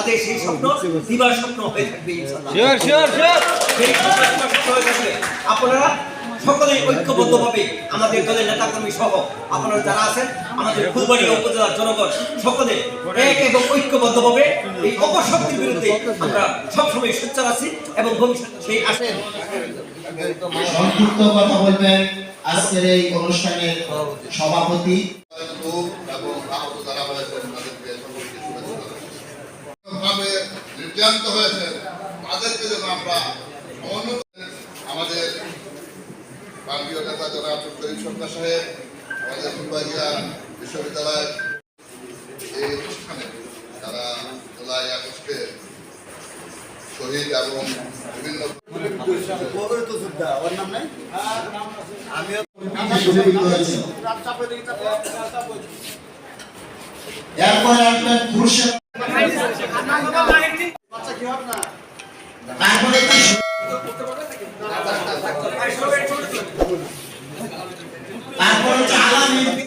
তাদের সেই স্বপ্ন দিবার স্বপ্ন হয়ে থাকবে ইনশাআল্লাহ। সেই স্বপ্ন হয়ে থাকবে। আপনারা সকলে ঐক্যবদ্ধভাবে আমাদের দলের নেতাকর্মী সহ আপনারা যারা আছেন আমাদের ফুলবাড়িয়া উপজেলার জনগণ সকলে এক এবং ঐক্যবদ্ধভাবে এই অপশক্তির বিরুদ্ধে আমরা সবসময় সোচ্চার আছি এবং ভবিষ্যতে সেই আসেন। সংক্ষিপ্ত কথা বলবেন আজকের এই অনুষ্ঠানের সভাপতি ভাবে নির্যাতিত হয়েছে তাদেরকে যেন আমরা আমাদের মাননীয় নেতা জনাব শরীফ সরকার সাহেব আমাদের ফুলবাড়িয়া বিশ্ববিদ্যালয় এই অনুষ্ঠানে যারা জুলাই আগস্টে শহীদ এবং বিভিন্ন এরপরে আসবেন